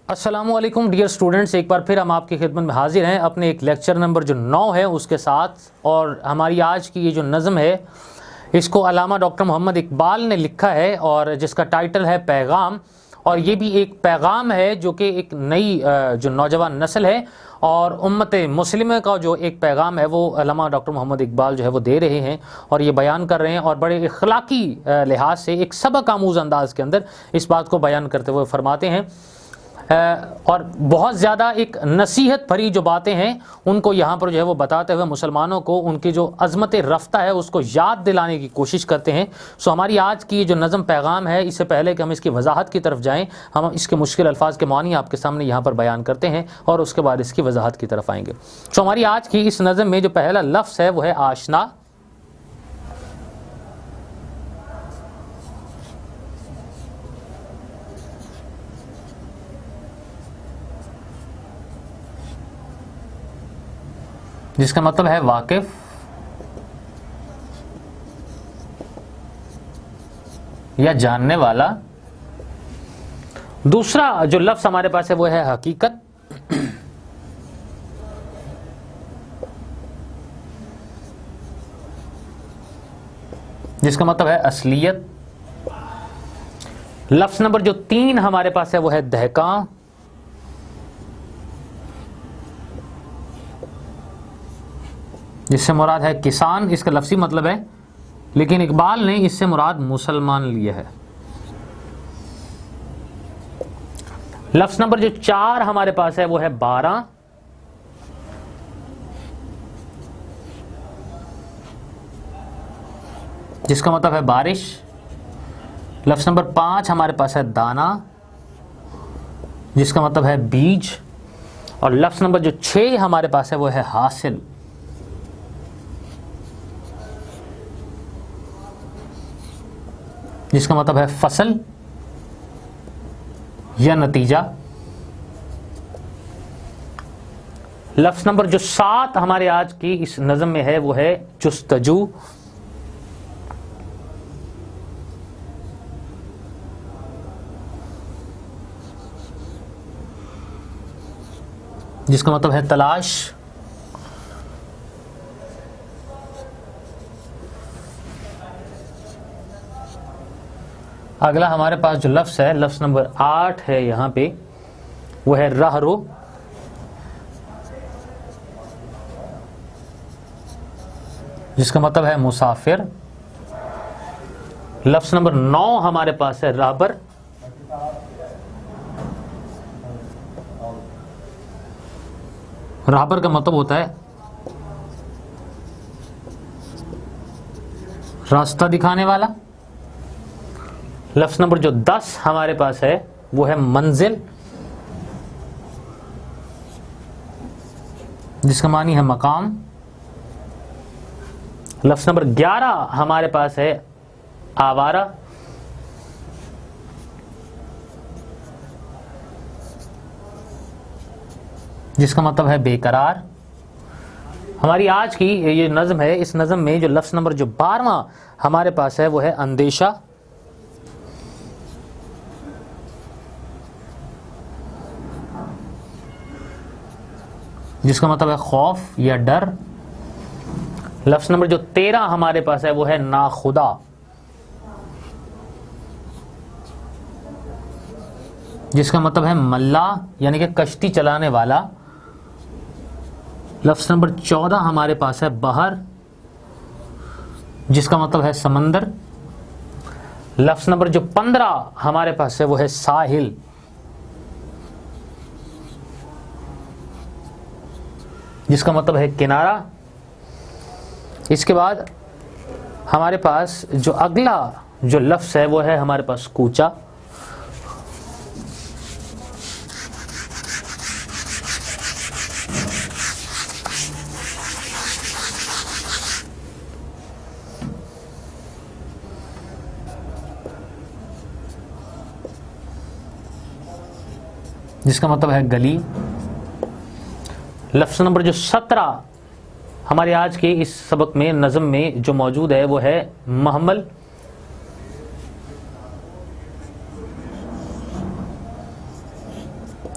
السلام علیکم dear students, ایک بار پھر ہم آپ کی خدمت میں حاضر ہیں اپنے ایک لیکچر نمبر جو 9 ہے اس کے ساتھ. اور ہماری آج کی یہ جو نظم ہے اس کو علامہ ڈاکٹر محمد اقبال نے لکھا ہے اور جس کا ٹائٹل ہے پیغام. اور یہ بھی ایک پیغام ہے جو کہ ایک نئی جو نوجوان نسل ہے اور امت مسلمہ کا جو ایک پیغام ہے وہ علامہ ڈاکٹر محمد اقبال جو ہے وہ دے رہے ہیں اور یہ بیان کر رہے ہیں، اور بڑے اخلاقی لحاظ سے ایک سبق آموز انداز کے اندر اس بات کو بیان کرتے ہوئے فرماتے ہیں. اور بہت زیادہ ایک نصیحت بھری جو باتیں ہیں ان کو یہاں پر جو ہے وہ بتاتے ہوئے مسلمانوں کو ان کی جو عظمت رفتہ ہے اس کو یاد دلانے کی کوشش کرتے ہیں. سو ہماری آج کی جو نظم پیغام ہے، اس سے پہلے کہ ہم اس کی وضاحت کی طرف جائیں، ہم اس کے مشکل الفاظ کے معنی آپ کے سامنے یہاں پر بیان کرتے ہیں اور اس کے بعد اس کی وضاحت کی طرف آئیں گے. سو ہماری آج کی اس نظم میں جو پہلا لفظ ہے وہ ہے آشنا. جس کا مطلب ہے واقف یا جاننے والا. دوسرا جو لفظ ہمارے پاس ہے وہ ہے حقیقت. جس کا مطلب ہے اصلیت. لفظ نمبر جو 3 ہمارے پاس ہے وہ ہے دہقاں. جس سے مراد ہے کسان. اس کا لفظی مطلب ہے لیکن اقبال نے اس سے مراد مسلمان لیا ہے. لفظ نمبر جو 4 ہمارے پاس ہے وہ ہے 12. جس کا مطلب ہے بارش. لفظ نمبر 5 ہمارے پاس ہے دانا. جس کا مطلب ہے بیج. اور لفظ نمبر جو 6 ہمارے پاس ہے وہ ہے حاصل. جس کا مطلب ہے فصل یا نتیجہ. لفظ نمبر جو 7 ہمارے آج کی اس نظم میں ہے وہ ہے جستجو. جس کا مطلب ہے تلاش. اگلا ہمارے پاس جو لفظ ہے لفظ نمبر 8 ہے یہاں پہ وہ ہے رہرو. جس کا مطلب ہے مسافر. لفظ نمبر 9 ہمارے پاس ہے رہبر. رہبر کا مطلب ہوتا ہے راستہ دکھانے والا. لفظ نمبر جو 10 ہمارے پاس ہے وہ ہے منزل. جس کا معنی ہے مقام. لفظ نمبر 11 ہمارے پاس ہے آوارہ. جس کا مطلب ہے بے قرار. ہماری آج کی یہ نظم ہے، اس نظم میں جو لفظ نمبر جو 12واں ہمارے پاس ہے وہ ہے اندیشہ. جس کا مطلب ہے خوف یا ڈر. لفظ نمبر جو 13 ہمارے پاس ہے وہ ہے ناخدا. جس کا مطلب ہے ملا یعنی کہ کشتی چلانے والا. لفظ نمبر 14 ہمارے پاس ہے بحر. جس کا مطلب ہے سمندر. لفظ نمبر جو 15 ہمارے پاس ہے وہ ہے ساحل. جس کا مطلب ہے کنارہ. اس کے بعد ہمارے پاس جو اگلا جو لفظ ہے وہ ہے ہمارے پاس کوچا. جس کا مطلب ہے گلی. لفظ نمبر جو 17 ہمارے آج کے اس سبق میں نظم میں جو موجود ہے وہ ہے محمل.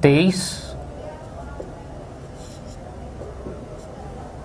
23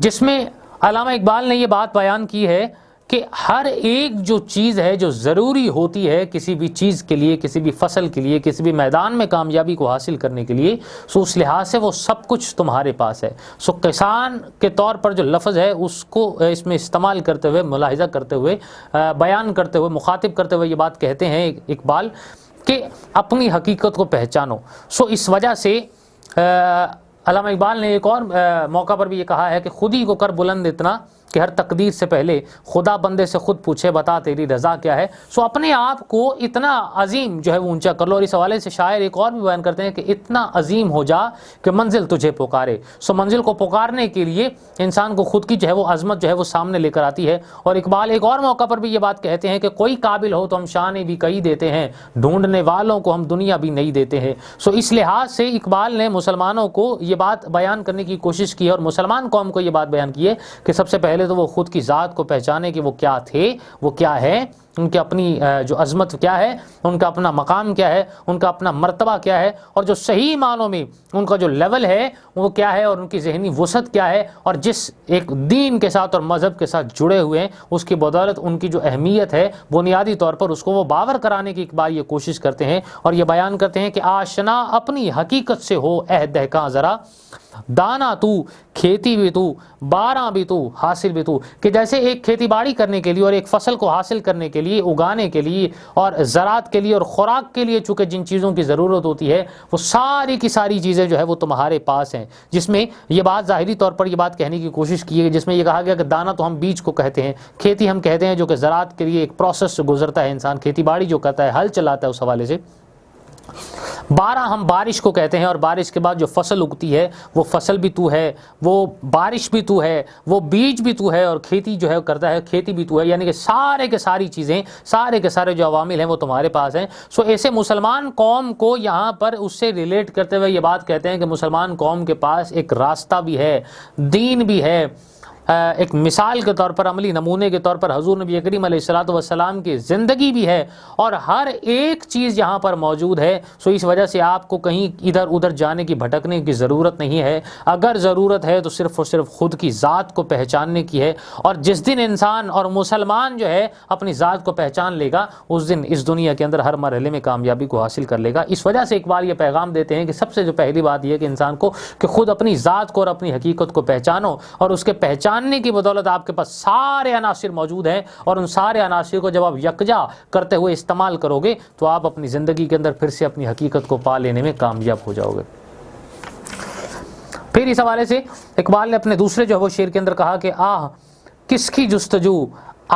جس میں علامہ اقبال نے یہ بات بیان کی ہے کہ ہر ایک جو چیز ہے جو ضروری ہوتی ہے کسی بھی چیز کے لیے، کسی بھی فصل کے لیے، کسی بھی میدان میں کامیابی کو حاصل کرنے کے لیے، سو اس لحاظ سے وہ سب کچھ تمہارے پاس ہے۔ سو کسان کے طور پر جو لفظ ہے اس کو اس میں استعمال کرتے ہوئے، ملاحظہ کرتے ہوئے، بیان کرتے ہوئے، مخاطب کرتے ہوئے یہ بات کہتے ہیں اقبال کہ اپنی حقیقت کو پہچانو۔ سو اس وجہ سے علامہ اقبال نے ایک اور موقع پر بھی یہ کہا ہے کہ خود ہی کو کر بلند اتنا کہ ہر تقدیر سے پہلے خدا بندے سے خود پوچھے بتا تیری رضا کیا ہے۔ سو اپنے آپ کو اتنا عظیم جو ہے وہ اونچا کر لو، اور اس حوالے سے شاعر ایک اور بھی بیان کرتے ہیں کہ اتنا عظیم ہو جا کہ منزل تجھے پکارے۔ سو منزل کو پکارنے کے لیے انسان کو خود کی جو ہے وہ عظمت جو ہے وہ سامنے لے کر آتی ہے۔ اور اقبال ایک اور موقع پر بھی یہ بات کہتے ہیں کہ کوئی قابل ہو تو ہم شانے بھی کئی دیتے ہیں، ڈھونڈنے والوں کو ہم دنیا بھی نہیں دیتے ہیں۔ سو اس لحاظ سے اقبال نے مسلمانوں کو یہ بات بیان کرنے کی کوشش کی ہے، اور مسلمان قوم کو یہ بات بیان کی ہے کہ سب سے پہلے تو وہ خود کی ذات کو پہچانے کہ وہ کیا تھے، وہ کیا ہے، ان کی اپنی جو عظمت کیا ہے، ان کا اپنا مقام کیا ہے، ان کا اپنا مرتبہ کیا ہے، اور جو صحیح معنوں میں ان کا جو لیول ہے وہ کیا ہے، اور ان کی ذہنی وسعت کیا ہے، اور جس ایک دین کے ساتھ اور مذہب کے ساتھ جڑے ہوئے ہیں اس کی بدولت ان کی جو اہمیت ہے بنیادی طور پر اس کو وہ باور کرانے کی اقبال یہ کوشش کرتے ہیں، اور یہ بیان کرتے ہیں کہ آشنا اپنی حقیقت سے ہو اے دہقاں ذرا، دانا تو کھیتی بھی تو باراں بھی تو حاصل بھی تو، کہ جیسے ایک کھیتی باڑی کرنے کے لیے اور ایک فصل کو حاصل کرنے کے لیے، اگانے کے لیے اور زراعت کے لیے اور خوراک کے لیے چونکہ جن چیزوں کی ضرورت ہوتی ہے وہ ساری کی ساری چیزیں جو ہے وہ تمہارے پاس ہیں، جس میں یہ بات ظاہری طور پر یہ بات کہنے کی کوشش کی ہے جس میں یہ کہا گیا کہ دانا تو ہم بیج کو کہتے ہیں، کھیتی ہم کہتے ہیں جو کہ زراعت کے لیے ایک پروسیس سے گزرتا ہے، انسان کھیتی باڑی جو کرتا ہے ہل چلاتا ہے اس حوالے سے، بارہ ہم بارش کو کہتے ہیں، اور بارش کے بعد جو فصل اگتی ہے وہ فصل بھی تو ہے، وہ بارش بھی تو ہے، وہ بیج بھی تو ہے، اور کھیتی جو ہے کرتا ہے کھیتی بھی تو ہے، یعنی کہ سارے کے ساری چیزیں، سارے کے سارے جو عوامل ہیں وہ تمہارے پاس ہیں۔ سو ایسے مسلمان قوم کو یہاں پر اس سے ریلیٹ کرتے ہوئے یہ بات کہتے ہیں کہ مسلمان قوم کے پاس ایک راستہ بھی ہے، دین بھی ہے، ایک مثال کے طور پر، عملی نمونے کے طور پر حضور نبی کریم علیہ الصلوۃ والسلام کی زندگی بھی ہے، اور ہر ایک چیز یہاں پر موجود ہے۔ سو اس وجہ سے آپ کو کہیں ادھر ادھر جانے کی، بھٹکنے کی ضرورت نہیں ہے، اگر ضرورت ہے تو صرف اور صرف خود کی ذات کو پہچاننے کی ہے، اور جس دن انسان اور مسلمان جو ہے اپنی ذات کو پہچان لے گا اس دن اس دنیا کے اندر ہر مرحلے میں کامیابی کو حاصل کر لے گا۔ اس وجہ سے اقبال یہ پیغام دیتے ہیں کہ سب سے جو پہلی بات یہ ہے کہ انسان کو کہ خود اپنی ذات کو اور اپنی حقیقت کو پہچانو، اور اس کے پہچاننے کی بدولت آپ کے پاس سارے عناصر موجود ہیں، اور ان سارے عناصر کو جب آپ یکجا کرتے ہوئے استعمال کرو گے تو آپ اپنی زندگی کے اندر پھر سے اپنی حقیقت کو پا لینے میں کامیاب ہو جاؤ گے۔ پھر اس حوالے سے اقبال نے اپنے دوسرے جو وہ شعر کے اندر کہا کہ آہ کس کی جستجو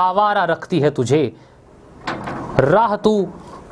آوارہ رکھتی ہے تجھے، راہ تو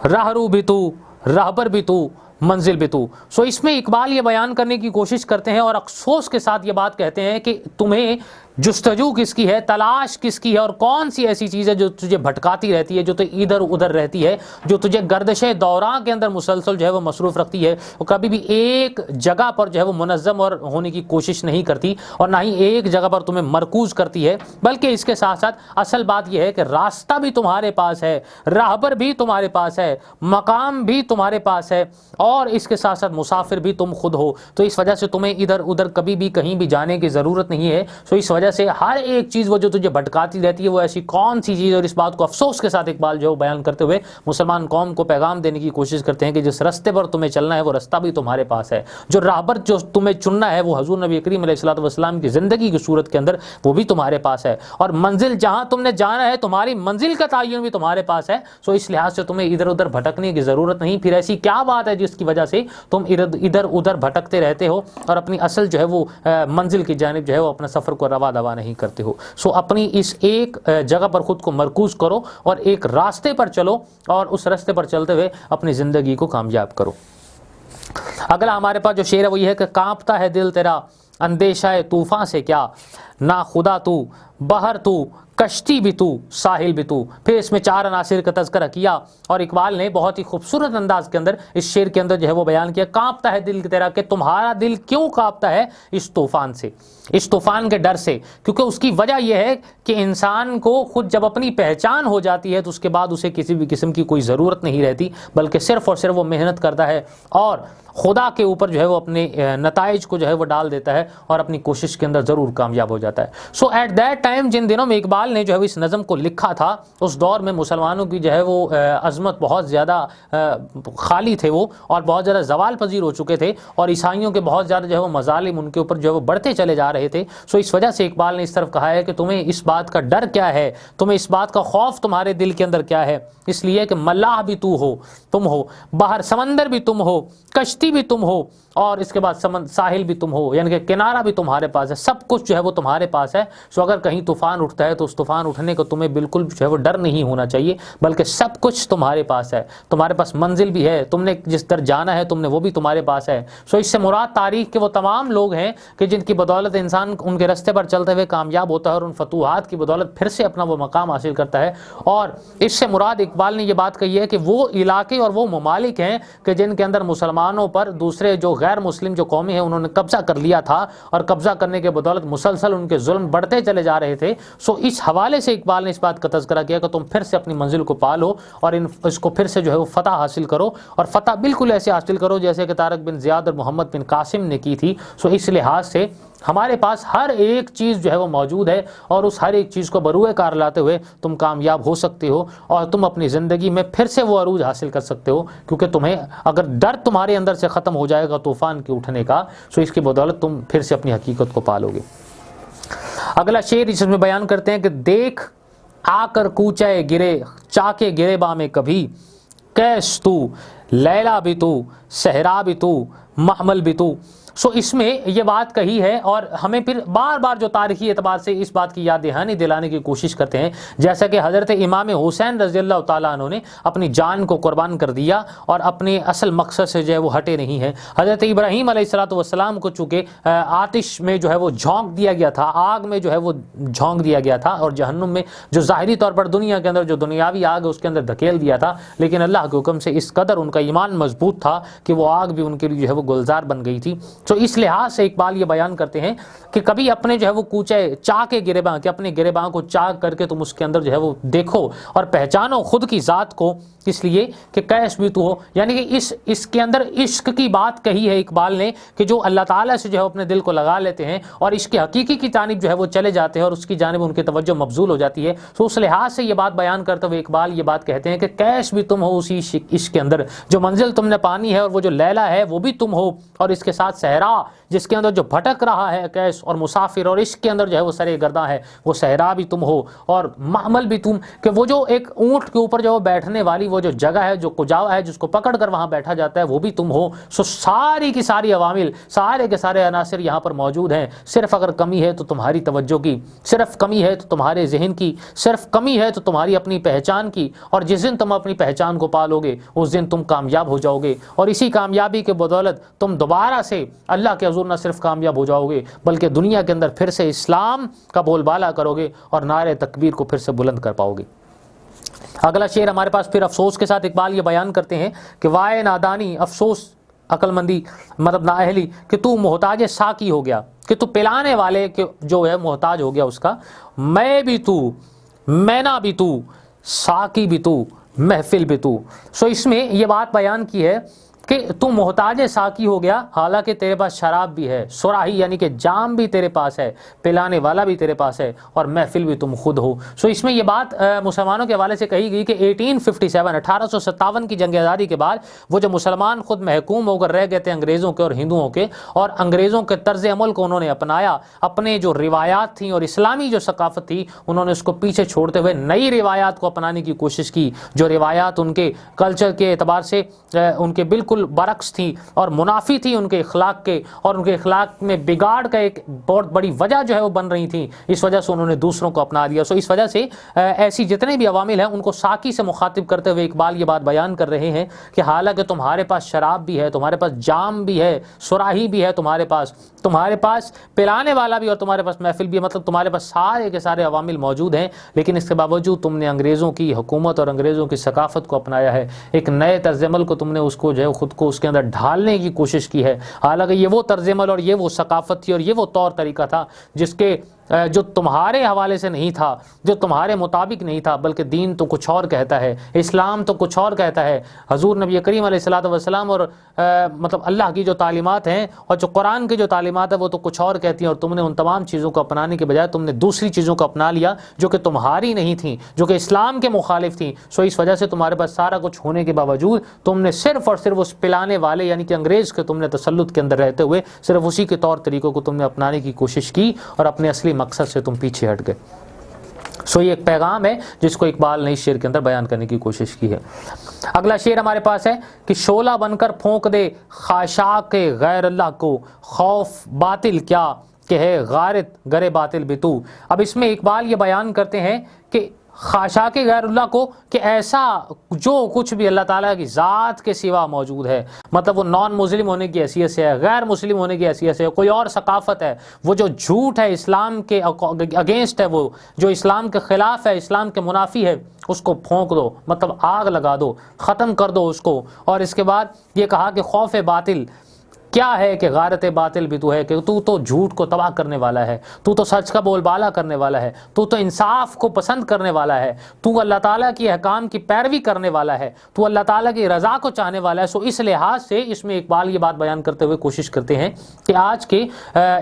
راہ رو بھی تو راہبر بھی تو منزل بھی تو۔ سو اس میں اقبال یہ بیان کرنے کی کوشش کرتے ہیں اور افسوس کے ساتھ یہ بات کہتے ہیں کہ تمہیں جستجو کس کی ہے، تلاش کس کی ہے، اور کون سی ایسی چیز ہے جو تجھے بھٹکاتی رہتی ہے، جو تو ادھر ادھر رہتی ہے، جو تجھے گردش دوراں کے اندر مسلسل جو ہے وہ مصروف رکھتی ہے، اور کبھی بھی ایک جگہ پر جو ہے وہ منظم اور ہونے کی کوشش نہیں کرتی، اور نہ ہی ایک جگہ پر تمہیں مرکوز کرتی ہے، بلکہ اس کے ساتھ ساتھ اصل بات یہ ہے کہ راستہ بھی تمہارے پاس ہے، راہبر بھی تمہارے پاس ہے، مقام بھی تمہارے پاس ہے، اور اس کے ساتھ ساتھ مسافر بھی تم خود ہو۔ تو اس وجہ سے تمہیں ادھر ادھر کبھی بھی کہیں بھی جانے کی ضرورت نہیں ہے۔ سو اس وجہ سے ہر ایک چیز وہ جو تجھے بھٹکاتی رہتی ہے وہ ایسی کون سی چیز، اور اس بات کو افسوس کے ساتھ اقبال جو بیان کرتے ہوئے مسلمان قوم کو پیغام دینے کی کوشش کرتے ہیں کہ جس راستے پر تمہیں چلنا ہے وہ راستہ بھی تمہارے پاس ہے، جو راہبر جو تمہیں چننا ہے وہ حضور نبی کریم علیہ الصلوۃ والسلام کی زندگی کی صورت کے اندر وہ بھی تمہارے پاس ہے، اور منزل جہاں تم نے جانا ہے تمہاری منزل کا تعین بھی تمہارے پاس ہے۔ سو اس لحاظ سے تمہیں ادھر ادھر بھٹکنے کی ضرورت نہیں۔ پھر ایسی کیا بات ہے جس کی وجہ سے تم ادھر ادھر بھٹکتے رہتے ہو اور اپنی اصل جو ہے وہ منزل کی جانب جو ہے وہ اپنا سفر کو روا دوا نہیں کرتے ہو؟ سو اپنی اس ایک جگہ پر خود کو مرکوز کرو اور ایک راستے پر چلو، اور اس راستے پر چلتے ہوئے اپنی زندگی کو کامیاب کرو۔ اگلا ہمارے پاس جو شعر ہے وہ یہ ہے کہ کانپتا ہے دل تیرا اندیشہ طوفان سے کیا، نہ خدا تو بہر تو کشتی بھی تو ساحل بھی تو. پھر اس میں 4 عناصر کا تذکرہ کیا اور اقبال نے بہت ہی خوبصورت انداز کے اندر اس شعر کے اندر جو ہے وہ بیان کیا. کانپتا ہے دل تیرا کہ تمہارا دل کیوں کانپتا ہے اس طوفان سے, اس طوفان کے ڈر سے, کیونکہ اس کی وجہ یہ ہے کہ انسان کو خود جب اپنی پہچان ہو جاتی ہے تو اس کے بعد اسے کسی بھی قسم کی کوئی ضرورت نہیں رہتی, بلکہ صرف اور صرف وہ محنت کرتا ہے اور خدا کے اوپر جو ہے وہ اپنے نتائج کو جو ہے وہ ڈال دیتا ہے اور اپنی کوشش کے اندر ضرور کامیاب ہو جاتا ہے. سو ایٹ دیٹ ٹائم جن دنوں میں اقبال نے جو ہے اس نظم کو لکھا تھا, اس دور میں مسلمانوں کی جو ہے وہ عظمت بہت زیادہ خالی تھے وہ, اور بہت زیادہ زوال پذیر ہو چکے تھے, اور عیسائیوں کے بہت زیادہ جو ہے وہ مظالم ان کے اوپر جو ہے وہ بڑھتے چلے جا رہے تھے. سو اس وجہ سے اقبال نے اس طرف کہا ہے کہ تمہیں اس بات کا ڈر کیا ہے, تمہیں اس بات کا خوف تمہارے دل کے اندر کیا ہے, اس لیے کہ ملاح بھی تم ہو, باہر سمندر بھی تم ہو, کشتی بھی تم ہو, اور اس کے بعد ساحل بھی تم ہو, یعنی کہ کنارہ بھی تمہارے پاس ہے, سب کچھ جو ہے وہ تمہارے پاس ہے. سو اگر کہیں طوفان اٹھتا ہے تو اس طوفان اٹھنے کو تمہیں بالکل جو ہے وہ ڈر نہیں ہونا چاہیے, بلکہ سب کچھ تمہارے پاس ہے, تمہارے پاس منزل بھی ہے, تم نے جس در جانا ہے تم نے وہ بھی تمہارے پاس ہے. سو اس سے مراد تاریخ کے وہ تمام لوگ ہیں کہ جن کی بدولت انسان ان کے راستے پر چلتے ہوئے کامیاب ہوتا ہے اور ان فتوحات کی بدولت پھر سے اپنا وہ مقام حاصل کرتا ہے. اور اس سے مراد اقبال نے یہ بات کہی ہے کہ وہ علاقے اور وہ ممالک ہیں کہ جن کے اندر مسلمانوں پر دوسرے جو غیر مسلم جو قومیں ہیں انہوں نے قبضہ کر لیا تھا, اور قبضہ کرنے کے بدولت مسلسل ان کے ظلم بڑھتے چلے جا رہے تھے. سو اس حوالے سے اقبال نے اس بات کا تذکرہ کیا کہ تم پھر سے اپنی منزل کو پالو اور اس کو پھر سے جو ہے وہ فتح حاصل کرو, اور فتح بالکل ایسے حاصل کرو جیسے کہ طارق بن زیاد اور محمد بن قاسم نے کی تھی. سو اس لحاظ سے ہمارے پاس ہر ایک چیز جو ہے وہ موجود ہے, اور اس ہر ایک چیز کو بروئے کار لاتے ہوئے تم کامیاب ہو سکتے ہو, اور تم اپنی زندگی میں پھر سے وہ عروج حاصل کر سکتے ہو, کیونکہ تمہیں اگر ڈر تمہارے اندر سے ختم ہو جائے گا طوفان کے اٹھنے کا, سو اس کی بدولت تم پھر سے اپنی حقیقت کو پالو گے. اگلا شعر اس میں بیان کرتے ہیں کہ دیکھ آ کر کوچے گرے چاکے گرے با میں کبھی, کیس تو لیلا بھی تو صحرا بھی تو محمل بھی تو. سو اس میں یہ بات کہی ہے, اور ہمیں پھر بار بار جو تاریخی اعتبار سے اس بات کی یاد دہانی دلانے کی کوشش کرتے ہیں, جیسا کہ حضرت امام حسین رضی اللہ تعالیٰ عنہ نے اپنی جان کو قربان کر دیا اور اپنے اصل مقصد سے جو ہے وہ ہٹے نہیں ہیں. حضرت ابراہیم علیہ الصلوۃ والسلام کو چونکہ آتش میں جو ہے وہ جھونک دیا گیا تھا, آگ میں جو ہے وہ جھونک دیا گیا تھا, اور جہنم میں جو ظاہری طور پر دنیا کے اندر جو دنیاوی آگ ہے اس کے اندر دھکیل دیا تھا, لیکن اللہ کے حکم سے اس قدر ان کا ایمان مضبوط تھا کہ وہ آگ بھی ان کے لیے جو ہے وہ گلزار بن گئی تھی. تو اس لحاظ سے اقبال یہ بیان کرتے ہیں کہ کبھی اپنے جو ہے وہ کوچے چاک گریباں کہ اپنے گریباں کو چاک کر کے تم اس کے اندر جو ہے وہ دیکھو اور پہچانو خود کی ذات کو, اس لیے کہ کیس بھی تو ہو, یعنی کہ اس کے اندر عشق کی بات کہی ہے اقبال نے کہ جو اللہ تعالیٰ سے جو ہے اپنے دل کو لگا لیتے ہیں اور عشق حقیقی کی جانب جو ہے وہ چلے جاتے ہیں اور اس کی جانب ان کی توجہ مبذول ہو جاتی ہے. تو اس لحاظ سے یہ بات بیان کرتے ہوئے اقبال یہ بات کہتے ہیں کہ کیس بھی تم ہو اسی عشق کے اندر, جو منزل تم نے پانی ہے اور وہ جو لیلا ہے وہ بھی تم ہو, اور اس کے ساتھ صحرا جس کے اندر جو بھٹک رہا ہے کیس اور مسافر, اور عشق کے اندر جو ہے وہ سرے گرداں ہے وہ صحرا بھی تم ہو, اور محمل بھی تم کہ وہ جو ایک اونٹ کے اوپر جو وہ بیٹھنے والی وہ جو جگہ ہے جو کجاوا ہے جس کو پکڑ کر وہاں بیٹھا جاتا ہے وہ بھی تم ہو. سو ساری کی ساری عوامل سارے کے سارے عناصر یہاں پر موجود ہیں. صرف اگر کمی ہے تو تمہاری توجہ کی, صرف کمی ہے تو تمہارے ذہن کی, صرف کمی ہے تو تمہاری اپنی پہچان کی, اور جس دن تم اپنی پہچان کو پالو گے اس دن تم کامیاب ہو جاؤ گے, اور اسی کامیابی کے بدولت تم دوبارہ سے اللہ کے حضور نہ صرف کامیاب ہو جاؤ گے بلکہ دنیا کے اندر پھر سے اسلام کا بول بالا کرو گے اور نعرہ تکبیر کو پھر سے بلند کر پاؤ گے. اگلا شعر ہمارے پاس پھر افسوس کے ساتھ اقبال یہ بیان کرتے ہیں کہ وائے نادانی افسوس عقل مندی مطلب نااہلی کہ تو محتاج ساقی ہو گیا, کہ تو پلانے والے کے جو ہے محتاج ہو گیا اس کا, میں بھی تو مینا بھی تو ساقی بھی تو محفل بھی تو. سو اس میں یہ بات بیان کی ہے کہ تو محتاج ساقی ہو گیا حالانکہ تیرے پاس شراب بھی ہے, سراہی یعنی کہ جام بھی تیرے پاس ہے, پلانے والا بھی تیرے پاس ہے, اور محفل بھی تم خود ہو. سو اس میں یہ بات مسلمانوں کے حوالے سے کہی گئی کہ 1857 کی جنگ آزادی کے بعد وہ جو مسلمان خود محکوم ہو کر رہ گئے تھے انگریزوں کے اور ہندوؤں کے, اور انگریزوں کے طرز عمل کو انہوں نے اپنایا, اپنے جو روایات تھیں اور اسلامی جو ثقافت تھی انہوں نے اس کو پیچھے چھوڑتے ہوئے نئی روایات کو اپنانے کی کوشش کی, جو روایات ان کے کلچر کے اعتبار سے ان کے بالکل بالکل برعکس تھیں اور منافی تھی ان کے اخلاق کے، اور ان کے اخلاق میں بگاڑ کا ایک بہت بڑی وجہ جو ہے وہ بن رہی تھی، اس وجہ سے انہوں نے دوسروں کو اپنا لیا۔ اس وجہ سے ایسی جتنے بھی عوامل ہیں ان کو ساقی سے مخاطب کرتے ہوئے اقبال یہ بات بیان کر رہے ہیں کہ حالانکہ تمہارے پاس شراب بھی ہے، تمہارے پاس جام بھی ہے، سراہی بھی ہے، تمہارے پاس پلانے والا بھی، اور تمہارے پاس محفل بھی ہے، مطلب تمہارے پاس سارے کے سارے عوامل موجود ہیں، لیکن اس کے باوجود تم نے انگریزوں کی حکومت اور انگریزوں کی ثقافت کو اپنایا ہے، ایک نئے طرز عمل کو تم نے اس کو جو ہے خود کو اس کے اندر ڈھالنے کی کوشش کی ہے، حالانکہ یہ وہ طرز عمل اور یہ وہ ثقافت تھی اور یہ وہ طور طریقہ تھا جس کے جو تمہارے حوالے سے نہیں تھا، جو تمہارے مطابق نہیں تھا، بلکہ دین تو کچھ اور کہتا ہے، اسلام تو کچھ اور کہتا ہے، حضور نبی کریم علیہ الصلوۃ والسلام اور مطلب اللہ کی جو تعلیمات ہیں اور جو قرآن کی جو تعلیمات ہیں وہ تو کچھ اور کہتی ہیں، اور تم نے ان تمام چیزوں کو اپنانے کے بجائے تم نے دوسری چیزوں کو اپنا لیا جو کہ تمہاری نہیں تھیں، جو کہ اسلام کے مخالف تھیں۔ اس وجہ سے تمہارے پاس سارا کچھ ہونے کے باوجود تم نے صرف اور صرف اس پلانے والے یعنی کہ انگریز کے تم نے تسلط کے اندر رہتے ہوئے صرف اسی کے طور طریقوں کو تم نے اپنانے کی کوشش کی اور اپنے اصلی مقصد سے تم پیچھے ہٹ گئے۔ یہ ایک پیغام ہے جس کو اقبال نے اس شعر کے اندر بیان کرنے کی کوشش کی ہے۔ اگلا شعر ہمارے پاس ہے کہ شعلہ بن کر پھونک دے خاشاک غیر اللہ کو، خوف باطل کیا کہ ہے غارت گرے باطل بھی تو۔ اب اس میں اقبال یہ بیان کرتے ہیں کہ خاشاک غیر اللہ کو، کہ ایسا جو کچھ بھی اللہ تعالیٰ کی ذات کے سوا موجود ہے، مطلب وہ نان مسلم ہونے کی حیثیت سے ہے، غیر مسلم ہونے کی حیثیت سے ہے، کوئی اور ثقافت ہے، وہ جو جھوٹ ہے اسلام کے اگینسٹ ہے، وہ جو اسلام کے خلاف ہے، اسلام کے منافی ہے، اس کو پھونک دو، مطلب آگ لگا دو، ختم کر دو اس کو۔ اور اس کے بعد یہ کہا کہ خوف باطل کیا ہے کہ غارت باطل بھی تو ہے، کہ تو جھوٹ کو تباہ کرنے والا ہے، تو سچ کا بول بالا کرنے والا ہے، تو انصاف کو پسند کرنے والا ہے، تو اللہ تعالیٰ کی احکام کی پیروی کرنے والا ہے، تو اللہ تعالیٰ کی رضا کو چاہنے والا ہے۔ اس لحاظ سے اس میں اقبال یہ بات بیان کرتے ہوئے کوشش کرتے ہیں کہ آج کے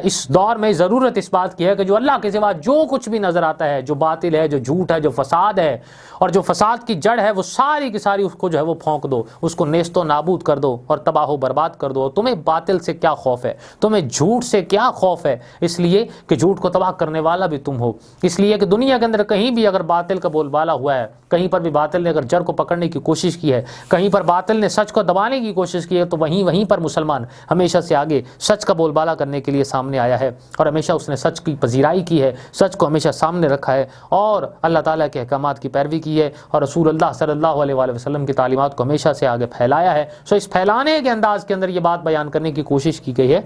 اس دور میں ضرورت اس بات کی ہے کہ جو اللہ کے سوا جو کچھ بھی نظر آتا ہے، جو باطل ہے، جو جھوٹ ہے، جو فساد ہے اور جو فساد کی جڑ ہے، وہ ساری کی ساری اس کو جو ہے وہ پھونک دو، اس کو نیست و نابود کر دو اور تباہ و برباد کر دو۔ تمہیں باطل سے کیا خوف ہے، تمہیں جھوٹ سے کیا خوف ہے، اس لیے کہ جھوٹ کو تباہ کرنے والا بھی تم ہو، اس لیے کہ دنیا کے اندر کہیں بھی اگر باطل کا بول بالا ہوا ہے، کہیں پر بھی باطل نے اگر جڑ کو پکڑنے کی کوشش کی ہے، کہیں پر باطل نے سچ کو دبانے کی کوشش کی ہے، تو وہیں پر مسلمان ہمیشہ سے آگے سچ کا بول بالا کرنے کے لیے سامنے آیا ہے اور ہمیشہ اس نے سچ کی پذیرائی کی ہے، سچ کو ہمیشہ سامنے رکھا ہے اور اللہ تعالیٰ کے احکامات کی پیروی کی ہے اور رسول اللہ صلی اللہ علیہ وآلہ وسلم کی تعلیمات کو ہمیشہ سے آگے پھیلایا ہے۔ اس پھیلانے کے انداز کے اندر یہ بات بیان کرنے کی کوشش کی گئی ہے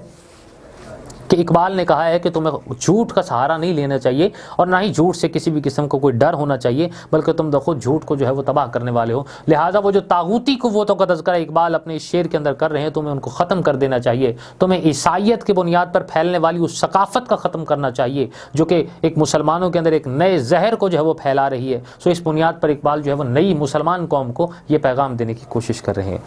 کہ اقبال نے کہا ہے کہ تمہیں جھوٹ کا سہارا نہیں لینا چاہیے اور نہ ہی جھوٹ سے کسی بھی قسم کو کوئی ڈر ہونا چاہیے، بلکہ تم خود جھوٹ کو جو ہے وہ تباہ کرنے والے ہو، لہٰذا وہ جو طاغوتی قوتوں کا تذکرہ اقبال اپنے اس شعر کے اندر کر رہے ہیں، تمہیں ان کو ختم کر دینا چاہیے، تمہیں عیسائیت کی بنیاد پر پھیلنے والی اس ثقافت کا ختم کرنا چاہیے جو کہ ایک مسلمانوں کے اندر ایک نئے زہر کو جو ہے وہ پھیلا رہی ہے۔ اس بنیاد پر اقبال جو ہے وہ نئی مسلمان قوم کو یہ پیغام دینے کی کوشش کر رہے ہیں۔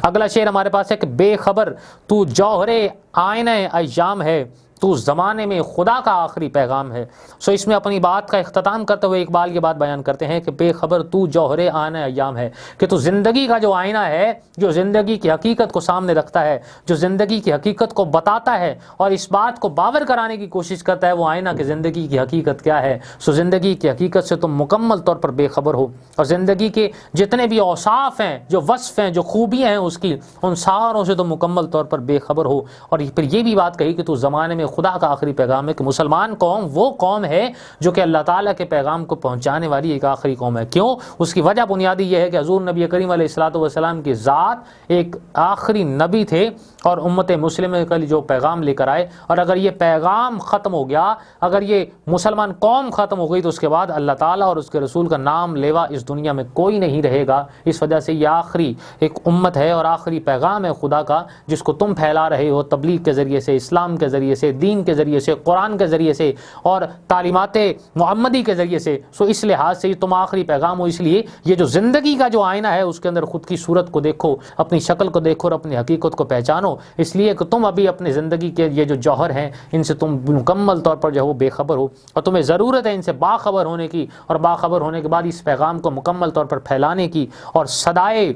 اگلا شعر ہمارے پاس ہے کہ بے خبر تو جوہر آئینہ ایام ہے، تو زمانے میں خدا کا آخری پیغام ہے۔ اس میں اپنی بات کا اختتام کرتے ہوئے اقبال یہ بات بیان کرتے ہیں کہ بے خبر تو جوہر آئینہ ایام ہے، کہ تو زندگی کا جو آئینہ ہے، جو زندگی کی حقیقت کو سامنے رکھتا ہے، جو زندگی کی حقیقت کو بتاتا ہے اور اس بات کو باور کرانے کی کوشش کرتا ہے، وہ آئینہ کہ زندگی کی حقیقت کیا ہے۔ زندگی کی حقیقت سے تم مکمل طور پر بے خبر ہو اور زندگی کے جتنے بھی اوصاف ہیں، جو وصف ہیں، جو خوبیاں ہیں اس کی، ان ساروں سے تم مکمل طور پر بے خبر ہو۔ اور پھر یہ بھی بات کہی کہ تو زمانے میں خدا کا آخری پیغام ہے، کہ مسلمان قوم وہ قوم ہے جو کہ اللہ تعالیٰ کے پیغام کو پہنچانے والی ایک آخری قوم ہے۔ کیوں؟ اس کی وجہ بنیادی یہ ہے کہ حضور نبی کریم علیہ الصلوۃ والسلام کی ذات ایک آخری نبی تھے اور امت مسلمہ کے لیے جو پیغام لے کر آئے، اور اگر یہ پیغام ختم ہو گیا، اگر یہ مسلمان قوم ختم ہو گئی، تو اس کے بعد اللہ تعالیٰ اور اس کے رسول کا نام لیوا اس دنیا میں کوئی نہیں رہے گا۔ اس وجہ سے یہ آخری ایک امت ہے اور آخری پیغام ہے خدا کا، جس کو تم پھیلا رہے ہو تبلیغ کے ذریعے سے، اسلام کے ذریعے سے، دین کے ذریعے سے، قرآن کے ذریعے سے اور تعلیمات محمدی کے ذریعے سے۔ اس لحاظ سے تم آخری پیغام ہو، اس لیے یہ جو زندگی کا جو آئینہ ہے اس کے اندر خود کی صورت کو دیکھو، اپنی شکل کو دیکھو اور اپنی حقیقت کو پہچانو، اس لیے کہ تم ابھی اپنی زندگی کے یہ جو جوہر ہیں ان سے تم مکمل طور پر جو ہے وہ بے خبر ہو، اور تمہیں ضرورت ہے ان سے باخبر ہونے کی، اور باخبر ہونے کے بعد اس پیغام کو مکمل طور پر پھیلانے کی، اور صدائے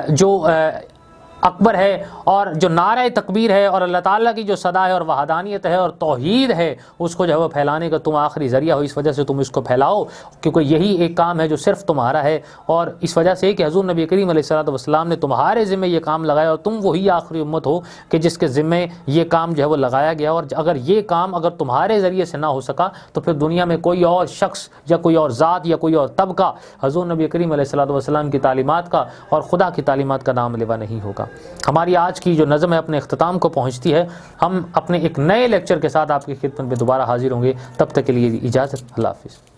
جو اکبر ہے، اور جو نعرہ تکبیر ہے اور اللہ تعالیٰ کی جو صدا ہے اور وحدانیت ہے اور توحید ہے، اس کو جو ہے وہ پھیلانے کا تم آخری ذریعہ ہو، اس وجہ سے تم اس کو پھیلاؤ، کیونکہ یہی ایک کام ہے جو صرف تمہارا ہے، اور اس وجہ سے کہ حضور نبی کریم علیہ الصلوۃ والسلام نے تمہارے ذمہ یہ کام لگایا، اور تم وہی آخری امت ہو کہ جس کے ذمہ یہ کام جو ہے وہ لگایا گیا، اور اگر یہ کام اگر تمہارے ذریعے سے نہ ہو سکا تو پھر دنیا میں کوئی اور شخص یا کوئی اور ذات یا کوئی اور طبقہ حضور نبی کریم علیہ الصلوۃ والسلام کی تعلیمات کا اور خدا کی تعلیمات کا نام لیوا نہیں ہوگا۔ ہماری آج کی جو نظم ہے اپنے اختتام کو پہنچتی ہے، ہم اپنے ایک نئے لیکچر کے ساتھ آپ کی خدمت میں دوبارہ حاضر ہوں گے، تب تک کے لیے اجازت، اللہ حافظ۔